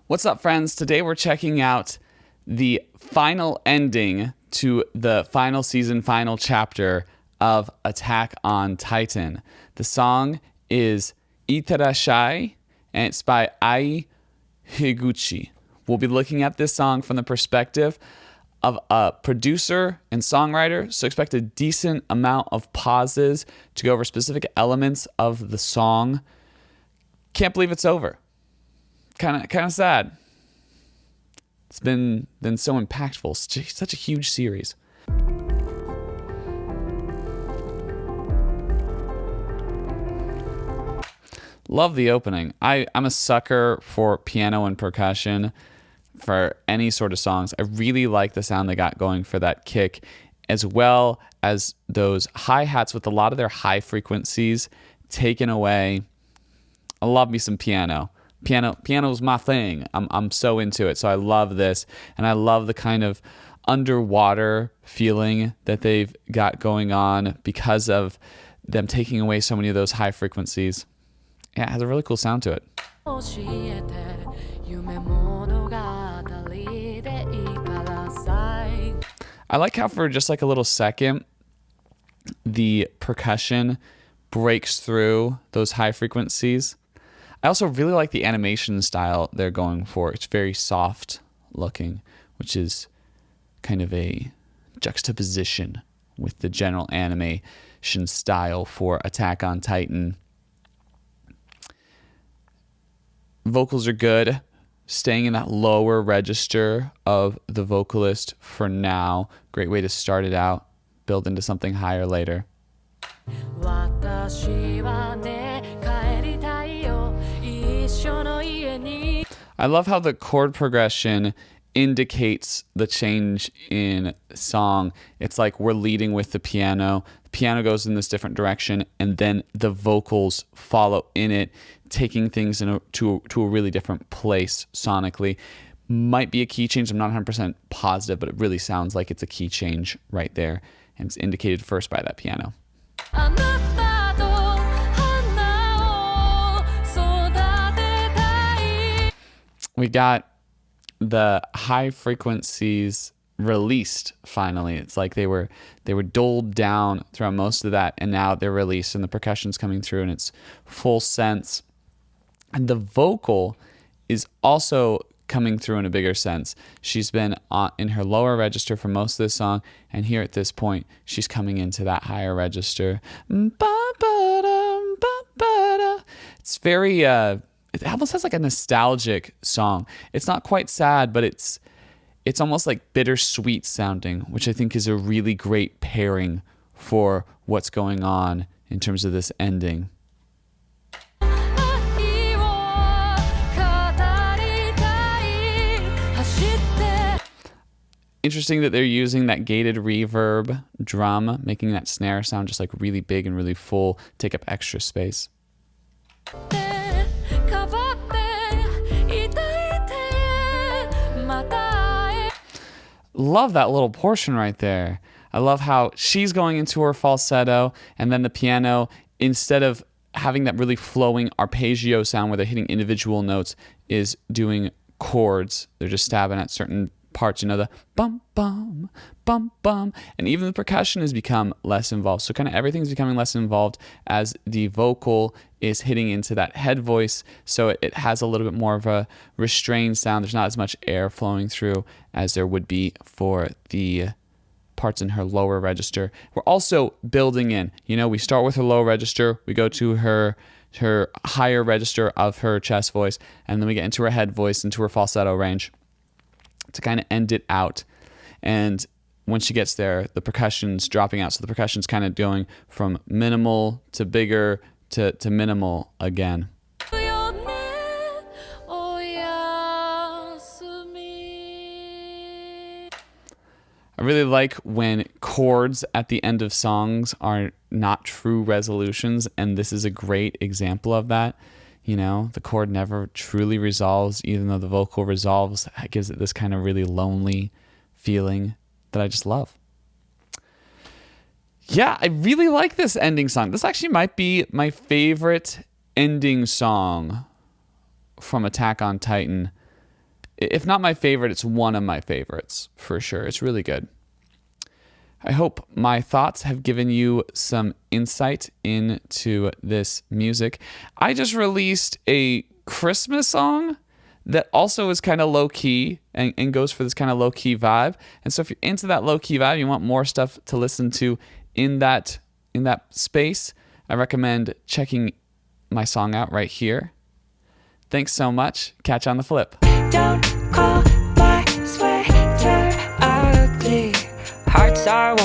What's up, friends? Today we're checking out the final ending to the final season, final chapter of Attack on Titan. The song is Itterasshai, and it's by Higuchi. We'll be looking at this song from the perspective of a producer and songwriter, so expect a decent amount of pauses to go over specific elements of the song. Can't believe it's over. Kind of sad. It's been so impactful. Such a huge series. Love the opening. I'm a sucker for piano and percussion for any sort of songs. I really like the sound they got going for that kick, as well as those hi-hats with a lot of their high frequencies taken away. I love me some piano. Piano's my thing. I'm so into it. So I love this, and I love the kind of underwater feeling that they've got going on because of them taking away so many of those high frequencies. Yeah, it has a really cool sound to it. I like how for just like a little second, the percussion breaks through those high frequencies. I also really like the animation style they're going for. It's very soft looking, which is kind of a juxtaposition with the general animation style for Attack on Titan. Vocals are good, staying in that lower register of the vocalist for now. Great way to start it out, build into something higher later. I love how the chord progression indicates the change in song. It's like we're leading with the piano. The piano goes in this different direction, and then the vocals follow in it, taking things to a really different place sonically. Might be a key change. I'm not 100% positive, but it really sounds like it's a key change right there, and it's indicated first by that piano. We got the high frequencies released finally. It's like they were doled down throughout most of that, and now they're released, and the percussion's coming through in its full sense. And the vocal is also coming through in a bigger sense. She's been in her lower register for most of this song, and here at this point, she's coming into that higher register. It's very, it almost has like a nostalgic song. It's not quite sad, but it's almost like bittersweet sounding, which I think is a really great pairing for what's going on in terms of this ending. Interesting that they're using that gated reverb drum, making that snare sound just like really big and really full, take up extra space. Love that little portion right there. I love how she's going into her falsetto, and then the piano, instead of having that really flowing arpeggio sound where they're hitting individual notes, is doing chords. They're just stabbing at certain parts, the bum bum bum bum, and even the percussion has become less involved. So kind of everything's becoming less involved as the vocal is hitting into that head voice, so it has a little bit more of a restrained sound. There's not as much air flowing through as there would be for the parts in her lower register. We're also building in, we start with her low register, we go to her higher register of her chest voice, and then we get into her head voice, into her falsetto range to kind of end it out. And when she gets there, the percussion's dropping out. So the percussion's kind of going from minimal to bigger to minimal again. I really like when chords at the end of songs are not true resolutions, and this is a great example of that. The chord never truly resolves, even though the vocal resolves. It gives it this kind of really lonely feeling that I just love. Yeah, I really like this ending song. This actually might be my favorite ending song from Attack on Titan if not my favorite, it's one of my favorites for sure. It's really good. I hope my thoughts have given you some insight into this music. I just released a Christmas song that also is kind of low-key and goes for this kind of low-key vibe. And so if you're into that low-key vibe, you want more stuff to listen to in that space, I recommend checking my song out right here. Thanks so much. Catch you on the flip. Don't call my sweater ugly. Hearts are